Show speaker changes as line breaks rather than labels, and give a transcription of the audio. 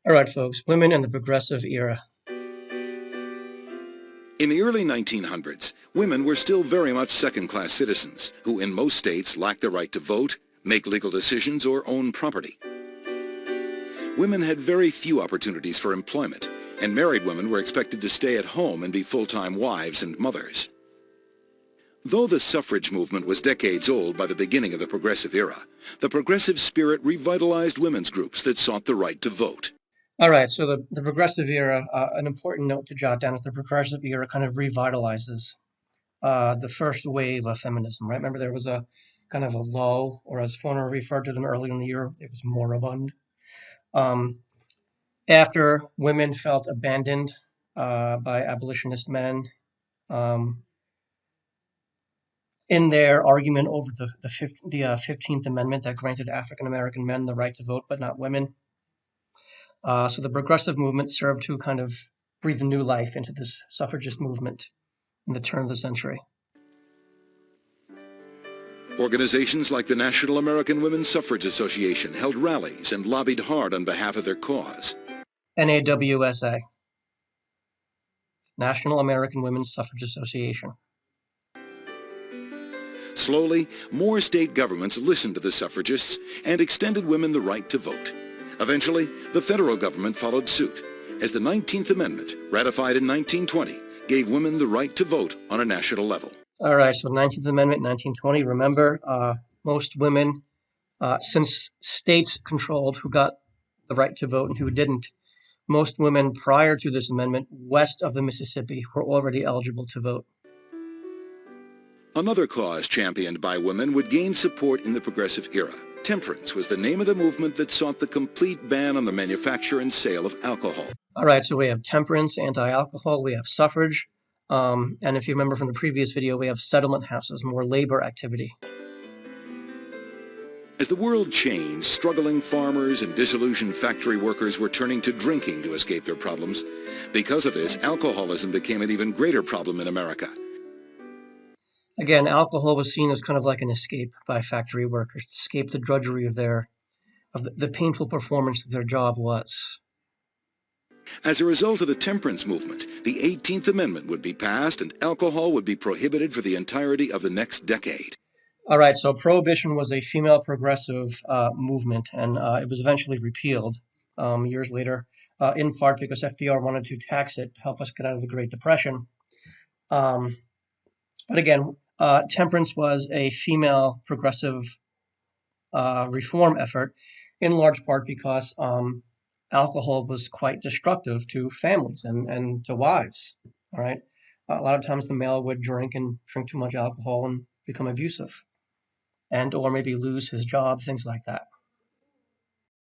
All right, folks, women in the progressive era.
In the early 1900s, women were still very much second-class citizens who in most states lacked the right to vote, make legal decisions, or own property. Women had very few opportunities for employment, and married women were expected to stay at home and be full-time wives and mothers. Though the suffrage movement was decades old by the beginning of the progressive era, the progressive spirit revitalized women's groups that sought the right to vote.
All right, so the progressive era, an important note to jot down is the progressive era kind of revitalizes the first wave of feminism, right? Remember, there was a kind of a lull, or as Foner referred to them earlier in the year, it was moribund. Um, After women felt abandoned by abolitionist men um, in their argument over the 15th Amendment that granted African American men the right to vote, but not women. So the progressive movement served to kind of breathe new life into this suffragist movement in the turn of the century.
Organizations like the National American Women's Suffrage Association held rallies and lobbied hard on behalf of their cause.
NAWSA, National American Women's Suffrage Association.
Slowly, more state governments listened to the suffragists and extended women the right to vote. Eventually, the federal government followed suit, as the 19th Amendment, ratified in 1920, gave women the right to vote on a national level.
All right, so 19th Amendment, 1920. Remember, most women, since states controlled who got the right to vote and who didn't, most women prior to this amendment west of the Mississippi were already eligible to vote.
Another cause championed by women would gain support in the progressive era. Temperance was the name of the movement that sought the complete ban on the manufacture and sale of alcohol.
All right, so we have temperance, anti-alcohol, we have suffrage, and if you remember from the previous video, we have settlement houses, more labor activity.
As the world changed, struggling farmers and disillusioned factory workers were turning to drinking to escape their problems. Because of this, alcoholism became an even greater problem in America.
Again, alcohol was seen as kind of like an escape by factory workers, to escape the drudgery of the painful performance that their job was.
As a result of the temperance movement, the 18th Amendment would be passed and alcohol would be prohibited for the entirety of the next decade.
All right, so prohibition was a female progressive movement, and it was eventually repealed years later, in part because FDR wanted to tax it to help us get out of the Great Depression. But again, temperance was a female progressive reform effort, in large part because alcohol was quite destructive to families and to wives. All right, a lot of times the male would drink too much alcohol and become abusive, and or maybe lose his job, things like that.